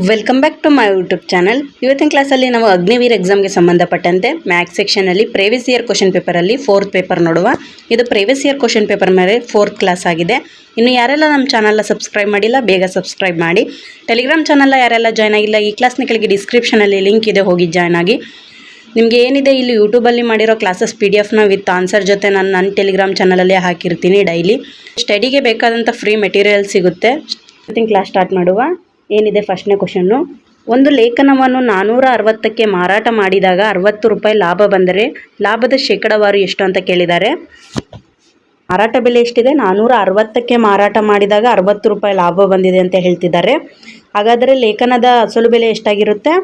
Welcome back to my YouTube channel. ಇವತ್ತಿನ ಕ್ಲಾಸಲ್ಲಿ ನಾವು ಅಗ್ನಿವೀರ್ ಎಕ್ಸಾಮ್ಗೆ ಸಂಬಂಧಪಟ್ಟಂತೆ ಮ್ಯಾಥ್ಸ್ ಸೆಕ್ಷನಲ್ಲಿ ಪ್ರೀವಿಯಸ್ ಇಯರ್ ಕ್ವಶನ್ ಪೇಪರಲ್ಲಿ 4th ಪೇಪರ್ ನೋಡುವ. ಇದು ಪ್ರೀವಿಯಸ್ ಇಯರ್ ಕ್ವಶನ್ ಪೇಪರ್ ಮೇಲೆ 4th ಕ್ಲಾಸ್ ಆಗಿದೆ. ಇನ್ನು ಯಾರೆಲ್ಲ ನಮ್ಮ ಚಾನಲ್ನ ಸಬ್ಸ್ಕ್ರೈಬ್ ಮಾಡಿಲ್ಲ ಬೇಗ ಸಬ್ಸ್ಕ್ರೈಬ್ ಮಾಡಿ. ಟೆಲಿಗ್ರಾಮ್ ಚಾನಲ್ನ ಯಾರೆಲ್ಲ ಜಾಯ್ನ್ ಆಗಿಲ್ಲ ಈ ಕ್ಲಾಸ್ನ ಕೆಳಗೆ ಡಿಸ್ಕ್ರಿಪ್ಷನಲ್ಲಿ ಲಿಂಕ್ ಇದೆ, ಹೋಗಿ ಜಾಯ್ನ್ ಆಗಿ. ನಿಮಗೆ ಏನಿದೆ ಇಲ್ಲಿ ಯೂಟ್ಯೂಬಲ್ಲಿ ಮಾಡಿರೋ ಕ್ಲಾಸಸ್ PDF ವಿತ್ ಆನ್ಸರ್ ಜೊತೆ ನಾನು ನನ್ನ ಟೆಲಿಗ್ರಾಮ್ ಚಾನಲಲ್ಲಿ ಹಾಕಿರ್ತೀನಿ. ಡೈಲಿ ಸ್ಟಡಿಗೆ ಬೇಕಾದಂಥ ಫ್ರೀ ಮೆಟೀರಿಯಲ್ ಸಿಗುತ್ತೆ. ಕ್ಲಾಸ್ ಸ್ಟಾರ್ಟ್ ಮಾಡುವ. ಏನಿದೆ ಫಸ್ಟ್ನೇ ಕ್ವಶನ್ನು, ಒಂದು ಲೇಖನವನ್ನು 460ಕ್ಕೆ ಮಾರಾಟ ಮಾಡಿದಾಗ 60 ರೂಪಾಯಿ ಲಾಭ ಬಂದರೆ ಲಾಭದ ಶೇಕಡಾವಾರು ಎಷ್ಟು ಅಂತ ಕೇಳಿದ್ದಾರೆ. ಮಾರಾಟ ಬೆಲೆ ಎಷ್ಟಿದೆ? 460ಕ್ಕೆ ಮಾರಾಟ ಮಾಡಿದಾಗ 60 ರೂಪಾಯಿ ಲಾಭ ಬಂದಿದೆ ಅಂತ ಹೇಳ್ತಿದ್ದಾರೆ. ಹಾಗಾದರೆ ಲೇಖನದ ಅಸಲು ಬೆಲೆ ಎಷ್ಟಾಗಿರುತ್ತೆ?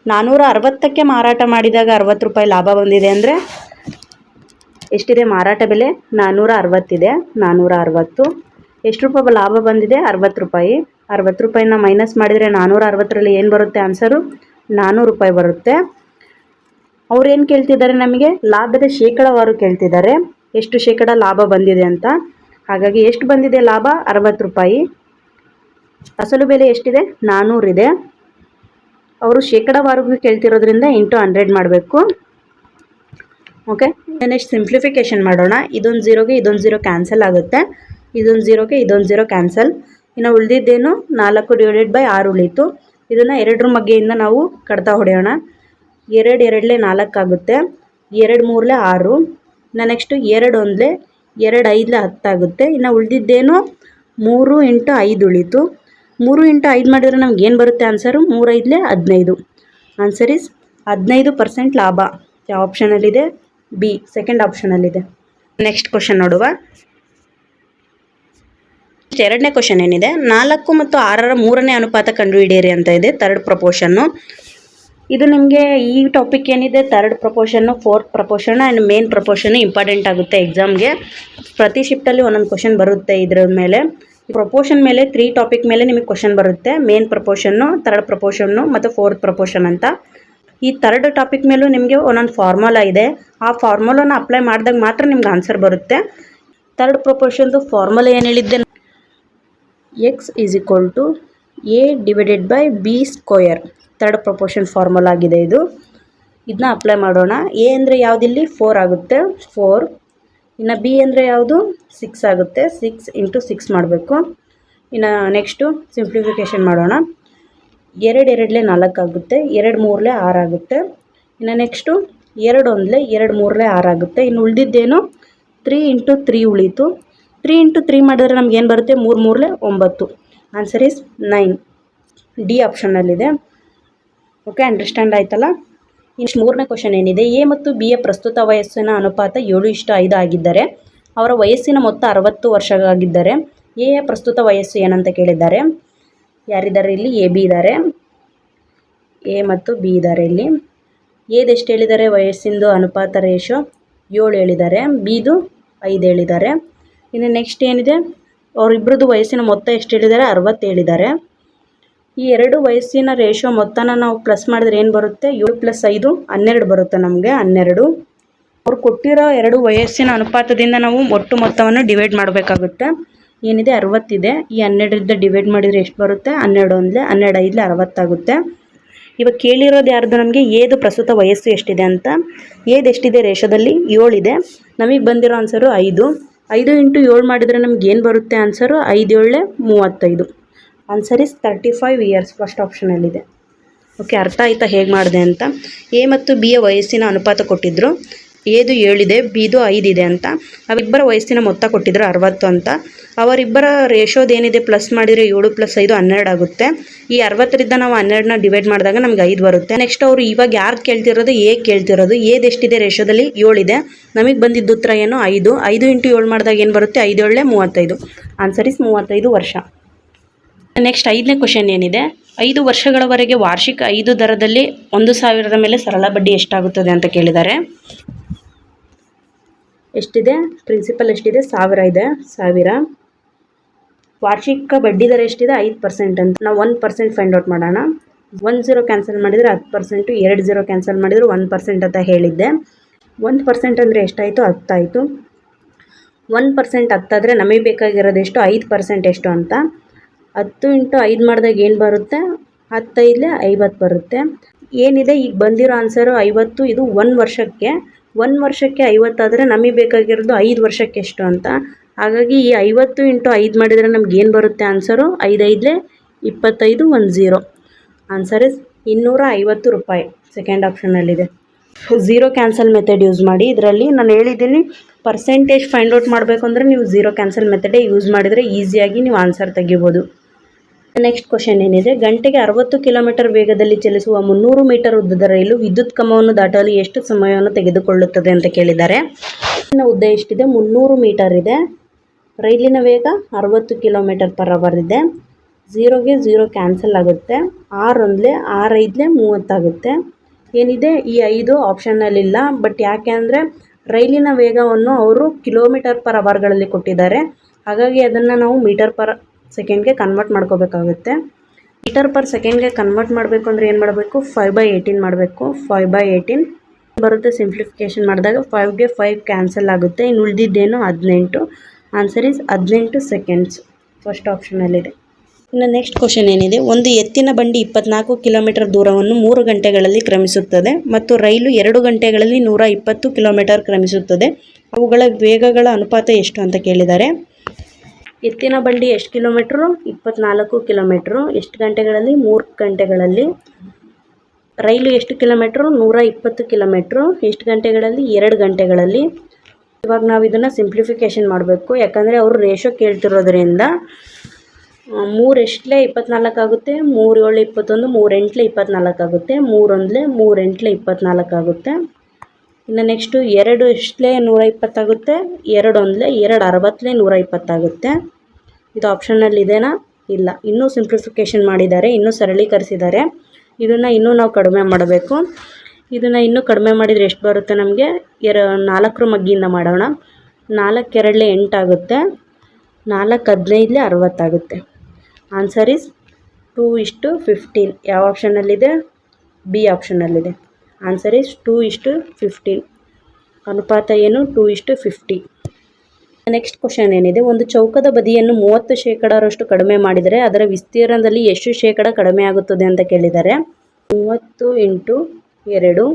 460ಕ್ಕೆ ಮಾರಾಟ ಮಾಡಿದಾಗ 60 ರೂಪಾಯಿ ಲಾಭ ಬಂದಿದೆ ಅಂದರೆ ಎಷ್ಟಿದೆ ಮಾರಾಟ ಬೆಲೆ? 460 ಇದೆ. 460 ಎಷ್ಟು ರೂಪಾಯಿ ಲಾಭ ಬಂದಿದೆ? 60 ರೂಪಾಯಿ. 60 ರೂಪಾಯಿನ ಮೈನಸ್ ಮಾಡಿದರೆ 460ರಲ್ಲಿ ಏನು ಬರುತ್ತೆ ಆನ್ಸರು? 400 ರೂಪಾಯಿ ಬರುತ್ತೆ. ಅವ್ರು ಏನು ಕೇಳ್ತಿದ್ದಾರೆ? ನಮಗೆ ಲಾಭದ ಶೇಕಡಾವಾರು ಕೇಳ್ತಿದ್ದಾರೆ, ಎಷ್ಟು ಶೇಕಡ ಲಾಭ ಬಂದಿದೆ ಅಂತ. ಹಾಗಾಗಿ ಎಷ್ಟು ಬಂದಿದೆ ಲಾಭ? 60 ರೂಪಾಯಿ. ಅಸಲು ಬೆಲೆ ಎಷ್ಟಿದೆ? 400 ಇದೆ. ಅವರು ಶೇಕಡಾವಾರು ಕೇಳ್ತಿರೋದ್ರಿಂದ ಇಂಟು 100 ಮಾಡಬೇಕು. ಓಕೆ, ನೆಕ್ಸ್ಟ್ ಸಿಂಪ್ಲಿಫಿಕೇಶನ್ ಮಾಡೋಣ. ಇದೊಂದು ಝೀರೋಗೆ ಇದೊಂದು ಝೀರೋ ಕ್ಯಾನ್ಸಲ್ ಆಗುತ್ತೆ, ಇದೊಂದು ಝೀರೋಗೆ ಇದೊಂದು ಝೀರೋ ಕ್ಯಾನ್ಸಲ್. ಇನ್ನು ಉಳಿದಿದ್ದೇನು? 4/6 ಉಳೀತು. ಇದನ್ನು 2ರ ಮಗ್ಗೆಯಿಂದ ನಾವು ಕಡ್ತಾ ಹೊಡೆಯೋಣ. 2 2 4 ಆಗುತ್ತೆ, 2 3 6. ಇನ್ನು ನೆಕ್ಸ್ಟು 2 1 2 5 10 ಆಗುತ್ತೆ. ಇನ್ನು ಉಳಿದಿದ್ದೇನು? 3 × 5 ಉಳೀತು. 3 × 5 ಮಾಡಿದರೆ ನಮ್ಗೆ ಏನು ಬರುತ್ತೆ ಆನ್ಸರು? 3 5 15. ಆನ್ಸರ್ ಇಸ್ 15% ಲಾಭ. ಯಾವ ಆಪ್ಷನಲ್ಲಿದೆ? ಬಿ, ಸೆಕೆಂಡ್ ಆಪ್ಷನಲ್ಲಿದೆ. ನೆಕ್ಸ್ಟ್ ಕ್ವಶನ್ ನೋಡುವ. ಎರಡನೇ ಕ್ವಶನ್ ಏನಿದೆ? 4 ಮತ್ತು 6ರ 3ನೇ ಅನುಪಾತ ಕಂಡುಹಿಡಿಯಿರಿ ಅಂತ ಇದೆ. Third proportion. ಇದು ನಿಮಗೆ ಈ ಟಾಪಿಕ್ ಏನಿದೆ, third proportion, fourth proportion and mean proportion important ಆಗುತ್ತೆ ಎಕ್ಸಾಮ್ಗೆ. ಪ್ರತಿ ಶಿಫ್ಟಲ್ಲಿ ಒಂದೊಂದು ಕ್ವಶನ್ ಬರುತ್ತೆ ಇದರ ಮೇಲೆ. ಪ್ರಪೋರ್ಷನ್ ಮೇಲೆ 3 ಟಾಪಿಕ್ ಮೇಲೆ ನಿಮಗೆ ಕ್ವಶನ್ ಬರುತ್ತೆ. ಮೇನ್ ಪ್ರಪೋರ್ಷನ್ನು, ಥರ್ಡ್ ಪ್ರಪೋರ್ಷನ್ನು ಮತ್ತು ಫೋರ್ತ್ ಪ್ರಪೋರ್ಷನ್ ಅಂತ. ಈ ಥರ್ಡ್ ಟಾಪಿಕ್ ಮೇಲೂ ನಿಮಗೆ ಒಂದೊಂದು ಫಾರ್ಮುಲಾ ಇದೆ. ಆ ಫಾರ್ಮುಲಾನ ಅಪ್ಲೈ ಮಾಡಿದಾಗ ಮಾತ್ರ ನಿಮ್ಗೆ ಆನ್ಸರ್ ಬರುತ್ತೆ. ಥರ್ಡ್ ಪ್ರಪೋರ್ಷನ್ದು ಫಾರ್ಮುಲಾ ಏನು ಹೇಳಿದ್ದೆ? x = a/b². Third proportion formula ಆಗಿದೆ ಇದು. ಇದನ್ನ ಅಪ್ಲೈ ಮಾಡೋಣ. a ಅಂದರೆ ಯಾವುದಿಲ್ಲಿ? 4 ಆಗುತ್ತೆ, 4. ಇನ್ನು b ಅಂದರೆ ಯಾವುದು? 6 ಆಗುತ್ತೆ, 6 × 6 ಮಾಡಬೇಕು. ಇನ್ನು ನೆಕ್ಸ್ಟು ಸಿಂಪ್ಲಿಫಿಕೇಷನ್ ಮಾಡೋಣ. 2 2 4 ಆಗುತ್ತೆ, 2 3 6 ಆಗುತ್ತೆ. ಇನ್ನು ನೆಕ್ಸ್ಟು 2 1 2 3 6 ಆಗುತ್ತೆ. ಇನ್ನು ಉಳಿದಿದ್ದೇನು? 3 × 3 ಉಳೀತು. 3 × 3 ಮಾಡಿದ್ರೆ ನಮ್ಗೆ ಏನು ಬರುತ್ತೆ? 3 3 9. Answer is 9. ಡಿ ಆಪ್ಷನ್ನಲ್ಲಿದೆ. ಓಕೆ, ಅಂಡರ್ಸ್ಟ್ಯಾಂಡ್ ಆಯ್ತಲ್ಲ. ಇನ್ನು ಮೂರನೇ ಕ್ವಶನ್ ಏನಿದೆ? ಎ ಮತ್ತು ಬಿಯ ಪ್ರಸ್ತುತ ವಯಸ್ಸಿನ ಅನುಪಾತ 7:5 ಆಗಿದ್ದರೆ ಅವರ ವಯಸ್ಸಿನ ಮೊತ್ತ 60 ವರ್ಷ ಆಗಿದ್ದರೆ ಎಯ ಪ್ರಸ್ತುತ ವಯಸ್ಸು ಏನಂತ ಕೇಳಿದ್ದಾರೆ. ಯಾರಿದ್ದಾರೆ ಇಲ್ಲಿ? ಎ ಬಿ ಇದ್ದಾರೆ, ಎ ಮತ್ತು ಬಿ ಇದ್ದಾರೆ. ಇಲ್ಲಿ ಎದೆಷ್ಟು ಹೇಳಿದ್ದಾರೆ? ವಯಸ್ಸಿಂದು ಅನುಪಾತ ರೇಷೋ 7 ಹೇಳಿದ್ದಾರೆ, ಬಿದು 5 ಹೇಳಿದ್ದಾರೆ. ಇನ್ನು ನೆಕ್ಸ್ಟ್ ಏನಿದೆ? ಅವರಿಬ್ಬರದ್ದು ವಯಸ್ಸಿನ ಮೊತ್ತ ಎಷ್ಟು ಹೇಳಿದ್ದಾರೆ? 60 ಹೇಳಿದ್ದಾರೆ. ಈ ಎರಡು ವಯಸ್ಸಿನ ರೇಷೋ ಮೊತ್ತನ ನಾವು ಪ್ಲಸ್ ಮಾಡಿದ್ರೆ ಏನು ಬರುತ್ತೆ? 7 + 5 12 ಬರುತ್ತೆ ನಮಗೆ, 12. ಅವ್ರು ಕೊಟ್ಟಿರೋ 2 ವಯಸ್ಸಿನ ಅನುಪಾತದಿಂದ ನಾವು ಒಟ್ಟು ಮೊತ್ತವನ್ನು ಡಿವೈಡ್ ಮಾಡಬೇಕಾಗುತ್ತೆ. ಏನಿದೆ? 60 ಇದೆ. ಈ 12ರಿಂದ ಡಿವೈಡ್ ಮಾಡಿದರೆ ಎಷ್ಟು ಬರುತ್ತೆ? 12 1 12 5 60 ಆಗುತ್ತೆ. ಇವಾಗ ಕೇಳಿರೋದು ಯಾರ್ದು ನಮಗೆ? ಏದು ಪ್ರಸ್ತುತ ವಯಸ್ಸು ಎಷ್ಟಿದೆ ಅಂತ. ಏದು ಎಷ್ಟಿದೆ ರೇಷೋದಲ್ಲಿ? 7 ಇದೆ. ನಮಗೆ ಬಂದಿರೋ ಆನ್ಸರು 5. 5 × 7 ಮಾಡಿದರೆ ನಮ್ಗೆ ಏನು ಬರುತ್ತೆ answer? 5 7 35. Answer is 35 years. First ಆಪ್ಷನಲ್ಲಿದೆ. ಓಕೆ, ಅರ್ಥ ಆಯ್ತಾ ಹೇಗೆ ಮಾಡಿದೆ ಅಂತ? ಎ ಮತ್ತು ಬಿಯ ವಯಸ್ಸಿನ ಅನುಪಾತ ಕೊಟ್ಟಿದ್ದರು. ಏದು 7 ಇದೆ, ಬಿದು 5 ಇದೆ ಅಂತ. ಅವರಿಬ್ಬರ ವಯಸ್ಸಿನ ಮೊತ್ತ ಕೊಟ್ಟಿದ್ದರು 60 ಅಂತ. ಅವರಿಬ್ಬರ ರೇಷೋದೇನಿದೆ ಪ್ಲಸ್ ಮಾಡಿದರೆ 7 + 5 12 ಆಗುತ್ತೆ. ಈ 60ರಿಂದ ನಾವು 12ನ ಡಿವೈಡ್ ಮಾಡಿದಾಗ ನಮ್ಗೆ 5 ಬರುತ್ತೆ. ನೆಕ್ಸ್ಟ್ ಅವರು ಇವಾಗ ಯಾರು ಕೇಳ್ತಿರೋದು? ಎ ಕೇಳ್ತಿರೋದು. ಏದೆಷ್ಟಿದೆ ರೇಷೋದಲ್ಲಿ? 7 ಇದೆ. ನಮಗೆ ಬಂದಿದ್ದು ಉತ್ತರ ಏನು? 5. 5 × 7 ಮಾಡಿದಾಗ ಏನು ಬರುತ್ತೆ? 5 7 35. ಆನ್ಸರ್ ಇಸ್ 35 ವರ್ಷ. ನೆಕ್ಸ್ಟ್ 5ನೇ ಕ್ವಶನ್ ಏನಿದೆ? 5 ವರ್ಷಗಳವರೆಗೆ ವಾರ್ಷಿಕ 5 ದರದಲ್ಲಿ 1,000ರ ಮೇಲೆ ಸರಳ ಬಡ್ಡಿ ಎಷ್ಟಾಗುತ್ತದೆ ಅಂತ ಕೇಳಿದ್ದಾರೆ. ಎಷ್ಟಿದೆ? ಪ್ರಿನ್ಸಿಪಲ್ ಎಷ್ಟಿದೆ? 1000 ಇದೆ, 1000. ವಾರ್ಷಿಕ ಬಡ್ಡಿ ದರ ಎಷ್ಟಿದೆ? 5% ಅಂತ. ನಾವು 1% ಫೈಂಡ್ ಔಟ್ ಮಾಡೋಣ. 1 0 ಕ್ಯಾನ್ಸಲ್ ಮಾಡಿದರೆ 10%, 2 0 ಕ್ಯಾನ್ಸಲ್ ಮಾಡಿದರೆ 1% ಅಂತ ಹೇಳಿದ್ದೆ. 1% ಅಂದರೆ ಎಷ್ಟಾಯಿತು? 10 ಆಯಿತು. 1% 10 ಆದರೆ ನಮಗೆ ಬೇಕಾಗಿರೋದು ಎಷ್ಟು? 5% ಎಷ್ಟು ಅಂತ. 10 × 5 ಮಾಡಿದಾಗ ಏನು ಬರುತ್ತೆ? 10 50 ಬರುತ್ತೆ. ಏನಿದೆ ಈಗ ಬಂದಿರೋ ಆನ್ಸರು 50. ಇದು 1 ವರ್ಷಕ್ಕೆ 50 ಆದರೆ ನಮಗೆ ಬೇಕಾಗಿರೋದು 5 ವರ್ಷಕ್ಕೆ ಎಷ್ಟು ಅಂತ. ಹಾಗಾಗಿ ಈ 50 × 5 ಮಾಡಿದರೆ ನಮ್ಗೆ ಏನು ಬರುತ್ತೆ ಆನ್ಸರು? 5 5 25 1 0. ಆನ್ಸರ್ ಇಸ್ 250 ರೂಪಾಯಿ. ಸೆಕೆಂಡ್ ಆಪ್ಷನಲ್ಲಿದೆ. ಝೀರೋ ಕ್ಯಾನ್ಸಲ್ ಮೆಥಡ್ ಯೂಸ್ ಮಾಡಿ. ಇದರಲ್ಲಿ ನಾನು ಹೇಳಿದ್ದೀನಿ ಪರ್ಸೆಂಟೇಜ್ ಫೈಂಡ್ ಔಟ್ ಮಾಡಬೇಕು ಅಂದರೆ ನೀವು ಝೀರೋ ಕ್ಯಾನ್ಸಲ್ ಮೆಥಡೇ ಯೂಸ್ ಮಾಡಿದರೆ ಈಸಿಯಾಗಿ ನೀವು ಆನ್ಸರ್ ತೆಗಿಬೋದು. ನೆಕ್ಸ್ಟ್ ಕ್ವಶನ್ ಏನಿದೆ, ಗಂಟೆಗೆ 60 ಕಿಲೋಮೀಟರ್ ವೇಗದಲ್ಲಿ ಚಲಿಸುವ 300 ಮೀಟರ್ ಉದ್ದದ ರೈಲು ವಿದ್ಯುತ್ ಕಂಬವನ್ನು ದಾಟಲು ಎಷ್ಟು ಸಮಯವನ್ನು ತೆಗೆದುಕೊಳ್ಳುತ್ತದೆ ಅಂತ ಕೇಳಿದ್ದಾರೆ. ರೈಲಿನ ಉದ್ದ ಎಷ್ಟಿದೆ? 300 ಮೀಟರ್ ಇದೆ. ರೈಲಿನ ವೇಗ 60 km/h ಇದೆ. 0ಗೆ 0 ಕ್ಯಾನ್ಸಲ್ ಆಗುತ್ತೆ. 6 1 6 5 30 ಆಗುತ್ತೆ. ಏನಿದೆ ಈ 5 ಆಪ್ಷನ್ನಲ್ಲಿಲ್ಲ. ಬಟ್ ಯಾಕೆ ಅಂದರೆ ರೈಲಿನ ವೇಗವನ್ನು ಅವರು km/hಗಳಲ್ಲಿ ಕೊಟ್ಟಿದ್ದಾರೆ. ಹಾಗಾಗಿ ಅದನ್ನು ನಾವು ಮೀಟರ್/ಸೆಕೆಂಡ್ಗೆ ಕನ್ವರ್ಟ್ ಮಾಡ್ಕೋಬೇಕಾಗುತ್ತೆ. ಮೀಟರ್/ಸೆಕೆಂಡ್ಗೆ ಕನ್ವರ್ಟ್ ಮಾಡಬೇಕು ಅಂದರೆ ಏನು ಮಾಡಬೇಕು? 5/18 ಮಾಡಬೇಕು. 5/18 ಬರುತ್ತೆ. ಸಿಂಪ್ಲಿಫಿಕೇಷನ್ ಮಾಡಿದಾಗ 5ಗೆ 5 ಕ್ಯಾನ್ಸಲ್ ಆಗುತ್ತೆ. ಇನ್ನು ಉಳಿದಿದ್ದೇನು? 18. Answer is 18 seconds. ಫಸ್ಟ್ ಆಪ್ಷನಲ್ಲಿದೆ. ಇನ್ನು ನೆಕ್ಸ್ಟ್ ಕ್ವಶನ್ ಏನಿದೆ, ಒಂದು ಎತ್ತಿನ ಬಂಡಿ 24 ಕಿಲೋಮೀಟರ್ ದೂರವನ್ನು 3 ಗಂಟೆಗಳಲ್ಲಿ ಕ್ರಮಿಸುತ್ತದೆ ಮತ್ತು ರೈಲು 2 ಗಂಟೆಗಳಲ್ಲಿ 120 ಕಿಲೋಮೀಟರ್ ಕ್ರಮಿಸುತ್ತದೆ. ಅವುಗಳ ವೇಗಗಳ ಅನುಪಾತ ಎಷ್ಟು ಅಂತ ಕೇಳಿದ್ದಾರೆ. ಎತ್ತಿನ ಬಂಡಿ ಎಷ್ಟು ಕಿಲೋಮೀಟ್ರು? 24 ಕಿಲೋಮೀಟ್ರು. ಎಷ್ಟು ಗಂಟೆಗಳಲ್ಲಿ? 3 ಗಂಟೆಗಳಲ್ಲಿ. ರೈಲು ಎಷ್ಟು ಕಿಲೋಮೀಟ್ರು? 120 ಕಿಲೋಮೀಟ್ರು. ಎಷ್ಟು ಗಂಟೆಗಳಲ್ಲಿ? 2 ಗಂಟೆಗಳಲ್ಲಿ. ಇವಾಗ ನಾವು ಇದನ್ನು ಸಿಂಪ್ಲಿಫಿಕೇಷನ್ ಮಾಡಬೇಕು. ಯಾಕಂದರೆ ಅವರು ರೇಷೋ ಕೇಳ್ತಿರೋದ್ರಿಂದ 3 ಎಷ್ಟಲೇ 24 ಆಗುತ್ತೆ, 3 7 21, 3 8 24 ಆಗುತ್ತೆ, 3 1 3 8 24 ಆಗುತ್ತೆ. ಇನ್ನು ನೆಕ್ಸ್ಟು 2 ಎಷ್ಟಲೇ 120 ಆಗುತ್ತೆ, 2 1 2 60 120 ಆಗುತ್ತೆ. ಇದು ಆಪ್ಷನಲ್ಲಿ ಇದೆನಾ? ಇಲ್ಲ. ಇನ್ನೂ ಸಿಂಪ್ಲಿಫಿಕೇಷನ್ ಮಾಡಿದ್ದಾರೆ, ಇನ್ನೂ ಸರಳೀಕರಿಸಿದ್ದಾರೆ. ಇದನ್ನು ಇನ್ನೂ ನಾವು ಕಡಿಮೆ ಮಾಡಬೇಕು. ಇದನ್ನು ಇನ್ನೂ ಕಡಿಮೆ ಮಾಡಿದರೆ ಎಷ್ಟು ಬರುತ್ತೆ ನಮಗೆ? 4ರ ಮಗ್ಗಿಯಿಂದ ಮಾಡೋಣ. 4 2 8 ಆಗುತ್ತೆ. 4 15 60 ಆಗುತ್ತೆ. Answer is 2:15. ಯಾವ ಆಪ್ಷನಲ್ಲಿದೆ? ಬಿ ಆಪ್ಷನಲ್ಲಿದೆ. Answer is 2:15. ಅನುಪಾತ ಏನು? 2:50. ನೆಕ್ಸ್ಟ್ ಕ್ವಶನ್ ಏನಿದೆ, ಒಂದು ಚೌಕದ ಬದಿಯನ್ನು 30% ಕಡಿಮೆ ಮಾಡಿದರೆ ಅದರ ವಿಸ್ತೀರ್ಣದಲ್ಲಿ ಎಷ್ಟು ಶೇಕಡ ಕಡಿಮೆ ಆಗುತ್ತದೆ ಅಂತ ಕೇಳಿದ್ದಾರೆ. 30 × 2.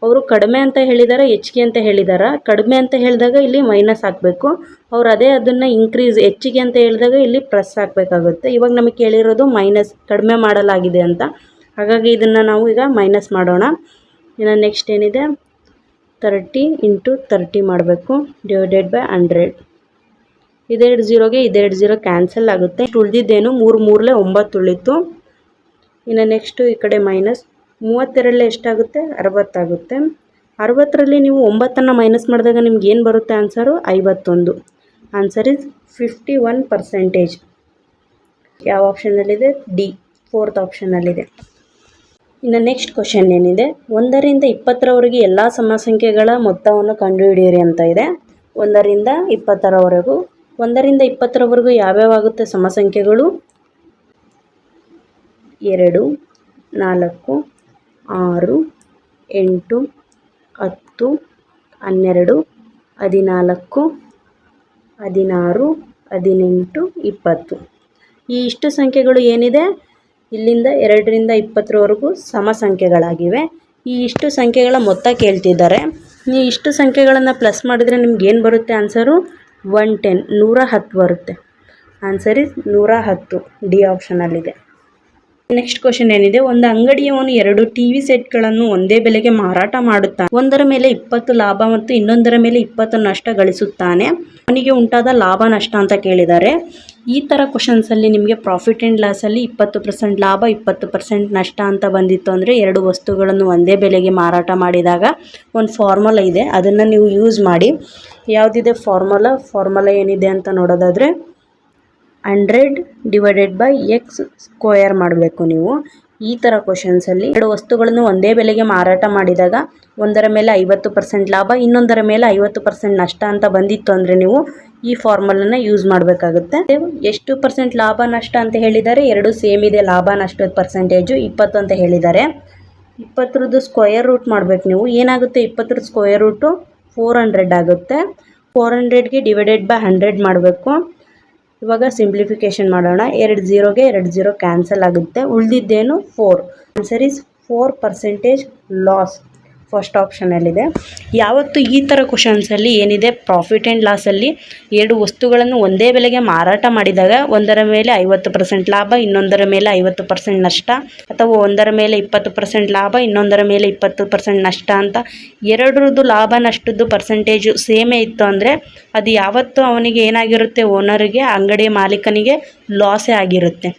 ಅವರು ಕಡಿಮೆ ಅಂತ ಹೇಳಿದ್ದಾರೆ, ಹೆಚ್ಚಿಗೆ ಅಂತ ಹೇಳಿದಾರ. ಕಡಿಮೆ ಅಂತ ಹೇಳಿದಾಗ ಇಲ್ಲಿ ಮೈನಸ್ ಹಾಕಬೇಕು. ಅವ್ರು ಅದನ್ನು ಇನ್ಕ್ರೀಸ್ ಹೆಚ್ಚಿಗೆ ಅಂತ ಹೇಳಿದಾಗ ಇಲ್ಲಿ ಪ್ಲಸ್ ಹಾಕಬೇಕಾಗುತ್ತೆ. ಇವಾಗ ನಮಗೆ ಕೇಳಿರೋದು ಮೈನಸ್, ಕಡಿಮೆ ಮಾಡಲಾಗಿದೆ ಅಂತ. ಹಾಗಾಗಿ ಇದನ್ನು ನಾವು ಈಗ ಮೈನಸ್ ಮಾಡೋಣ. ಇನ್ನು ನೆಕ್ಸ್ಟ್ ಏನಿದೆ, 30 × 30 ಮಾಡಬೇಕು. /100. ಇದೆರಡು 0ಗೆ ಇದೆರಡು 0 ಕ್ಯಾನ್ಸಲ್ ಆಗುತ್ತೆ. ಉಳಿದಿದ್ದೇನು? 3 3 9 ಉಳಿತು. ಇನ್ನು ನೆಕ್ಸ್ಟು ಈ ಕಡೆ ಮೈನಸ್ 32 ಎಷ್ಟಾಗುತ್ತೆ? 60 ಆಗುತ್ತೆ. 60ರಲ್ಲಿ ನೀವು 9ಅನ್ನು ಮೈನಸ್ ಮಾಡಿದಾಗ ನಿಮ್ಗೆ ಏನು ಬರುತ್ತೆ ಆನ್ಸರು? 51. Answer is 51%. ಯಾವ ಆಪ್ಷನಲ್ಲಿದೆ? D, 4th ಆಪ್ಷನಲ್ಲಿದೆ. ಇನ್ನು ನೆಕ್ಸ್ಟ್ ಕ್ವಶನ್ ಏನಿದೆ, 1ರಿಂದ 20ರವರೆಗೆ ಎಲ್ಲ ಸಮಸಂಖ್ಯೆಗಳ ಮೊತ್ತವನ್ನು ಕಂಡುಹಿಡಿಯಿರಿ ಅಂತ ಇದೆ. 1ರಿಂದ 20ರವರೆಗೂ. 1ರಿಂದ 20ರವರೆಗೂ ಯಾವ್ಯಾವ ಆಗುತ್ತೆ ಸಮಸಂಖ್ಯೆಗಳು? 2 4 6 8 10 12 14 16 18 20. ಈ ಇಷ್ಟು ಸಂಖ್ಯೆಗಳು ಏನಿದೆ ಇಲ್ಲಿಂದ 2ರಿಂದ 20ರವರೆಗೂ ಸಮಸಂಖ್ಯೆಗಳಾಗಿವೆ. ಈ ಇಷ್ಟು ಸಂಖ್ಯೆಗಳ ಮೊತ್ತ ಕೇಳ್ತಿದ್ದಾರೆ. ನೀವು ಇಷ್ಟು ಸಂಖ್ಯೆಗಳನ್ನು ಪ್ಲಸ್ ಮಾಡಿದರೆ ನಿಮ್ಗೆ ಏನು ಬರುತ್ತೆ ಆನ್ಸರು? 110 110 ಬರುತ್ತೆ. Answer is 110. ಡಿ ಆಪ್ಷನಲ್ಲಿದೆ. ನೆಕ್ಸ್ಟ್ ಕ್ವಶನ್ ಏನಿದೆ, ಒಂದು ಅಂಗಡಿಯವನು 2 TV ಸೆಟ್ಗಳನ್ನು ಒಂದೇ ಬೆಲೆಗೆ ಮಾರಾಟ ಮಾಡುತ್ತಾನೆ. ಒಂದರ ಮೇಲೆ 20 ಲಾಭ ಮತ್ತು ಇನ್ನೊಂದರ ಮೇಲೆ 20 ನಷ್ಟ ಗಳಿಸುತ್ತಾನೆ. ಅವನಿಗೆ ಉಂಟಾದ ಲಾಭ ನಷ್ಟ ಅಂತ ಕೇಳಿದ್ದಾರೆ. ಈ ಥರ ಕ್ವಶನ್ಸಲ್ಲಿ ನಿಮಗೆ ಪ್ರಾಫಿಟ್ ಆ್ಯಂಡ್ ಲಾಸಲ್ಲಿ 20% ಲಾಭ 20% ನಷ್ಟ ಅಂತ ಬಂದಿತ್ತು ಅಂದರೆ 2 ವಸ್ತುಗಳನ್ನು ಒಂದೇ ಬೆಲೆಗೆ ಮಾರಾಟ ಮಾಡಿದಾಗ ಒಂದು ಫಾರ್ಮುಲಾ ಇದೆ, ಅದನ್ನು ನೀವು ಯೂಸ್ ಮಾಡಿ. ಯಾವುದಿದೆ ಫಾರ್ಮುಲಾ ಏನಿದೆ ಅಂತ ನೋಡೋದಾದರೆ 100/x² ಮಾಡಬೇಕು ನೀವು. ಈ ಥರ ಕ್ವಶನ್ಸಲ್ಲಿ 2 ವಸ್ತುಗಳನ್ನು ಒಂದೇ ಬೆಲೆಗೆ ಮಾರಾಟ ಮಾಡಿದಾಗ ಒಂದರ ಮೇಲೆ 50% ಲಾಭ, ಇನ್ನೊಂದರ ಮೇಲೆ 50% ನಷ್ಟ ಅಂತ ಬಂದಿತ್ತು ಅಂದರೆ ನೀವು ಈ ಫಾರ್ಮುಲಾನ ಯೂಸ್ ಮಾಡಬೇಕಾಗುತ್ತೆ. ಎಷ್ಟು % ಲಾಭ ನಷ್ಟ ಅಂತ ಹೇಳಿದ್ದಾರೆ? 2 ಸೇಮ್ ಇದೆ. ಲಾಭ ನಷ್ಟದ ಪರ್ಸೆಂಟೇಜು 20 ಅಂತ ಹೇಳಿದ್ದಾರೆ. 20ರದ್ದು ಸ್ಕ್ವಯರ್ ರೂಟ್ ಮಾಡಬೇಕು ನೀವು. ಏನಾಗುತ್ತೆ? 20ರ ಸ್ಕ್ವಯರ್ ರೂಟು 400 ಆಗುತ್ತೆ. 400ಗೆ /100 ಮಾಡಬೇಕು. ಇವಾಗ ಸಿಂಪ್ಲಿಫಿಕೇಶನ್ ಮಾಡೋಣ. 2 0ಗೆ 2 0 ಕ್ಯಾನ್ಸಲ್ ಆಗುತ್ತೆ. ಉಳಿದಿದ್ದೇನು 4. Answer is 4% loss. ಫಸ್ಟ್ ಆಪ್ಷನಲ್ಲಿದೆ. ಯಾವತ್ತು ಈ ಥರ ಕ್ವಶನ್ಸಲ್ಲಿ ಏನಿದೆ ಪ್ರಾಫಿಟ್ ಆ್ಯಂಡ್ ಲಾಸಲ್ಲಿ 2 ವಸ್ತುಗಳನ್ನು ಒಂದೇ ಬೆಲೆಗೆ ಮಾರಾಟ ಮಾಡಿದಾಗ ಒಂದರ ಮೇಲೆ 50% ಲಾಭ, ಇನ್ನೊಂದರ ಮೇಲೆ 50% ನಷ್ಟ, ಅಥವಾ ಒಂದರ ಮೇಲೆ 20% ಲಾಭ, ಇನ್ನೊಂದರ ಮೇಲೆ 20% ನಷ್ಟ ಅಂತ ಎರಡರದ್ದು ಲಾಭ ನಷ್ಟದ್ದು ಪರ್ಸೆಂಟೇಜು ಸೇಮೇ ಇತ್ತು ಅಂದರೆ ಅದು ಯಾವತ್ತೂ ಅವನಿಗೆ ಏನಾಗಿರುತ್ತೆ, ಓನರಿಗೆ, ಅಂಗಡಿಯ ಮಾಲೀಕನಿಗೆ ಲಾಸೇ ಆಗಿರುತ್ತೆ.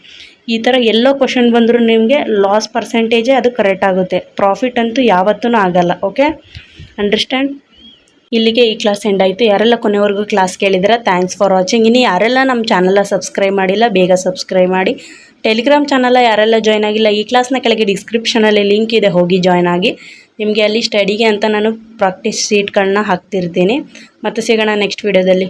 ಈ ಥರ ಎಲ್ಲೋ ಕ್ವಶನ್ ಬಂದರೂ ನಿಮಗೆ ಲಾಸ್ ಪರ್ಸೆಂಟೇಜೇ ಅದು ಕರೆಕ್ಟ್ ಆಗುತ್ತೆ. ಪ್ರಾಫಿಟ್ ಅಂತೂ ಯಾವತ್ತೂ ಆಗಲ್ಲ. Okay, understand? ಇಲ್ಲಿಗೆ ಈ ಕ್ಲಾಸ್ ಎಂಡ್ ಆಯಿತು. ಯಾರೆಲ್ಲ ಕೊನೆವರೆಗೂ ಕ್ಲಾಸ್ ಕೇಳಿದ್ರೆ ಥ್ಯಾಂಕ್ಸ್ ಫಾರ್ ವಾಚಿಂಗ್. ಇನ್ನು ಯಾರೆಲ್ಲ ನಮ್ಮ ಚಾನಲ್ನ ಸಬ್ಸ್ಕ್ರೈಬ್ ಮಾಡಿಲ್ಲ ಬೇಗ ಸಬ್ಸ್ಕ್ರೈಬ್ ಮಾಡಿ. ಟೆಲಿಗ್ರಾಮ್ ಚಾನಲ್ ಯಾರೆಲ್ಲ ಜಾಯ್ನ್ ಆಗಿಲ್ಲ, ಈ ಕ್ಲಾಸ್ನ ಕೆಳಗೆ ಡಿಸ್ಕ್ರಿಪ್ಷನಲ್ಲಿ ಲಿಂಕ್ ಇದೆ, ಹೋಗಿ ಜಾಯ್ನ್ ಆಗಿ. ನಿಮಗೆ ಅಲ್ಲಿ ಸ್ಟಡಿಗೆ ಅಂತ ನಾನು ಪ್ರಾಕ್ಟೀಸ್ ಶೀಟ್ಗಳನ್ನ ಹಾಕ್ತಿರ್ತೀನಿ. ಮತ್ತೆ ಸಿಗೋಣ ನೆಕ್ಸ್ಟ್ ವಿಡಿಯೋದಲ್ಲಿ.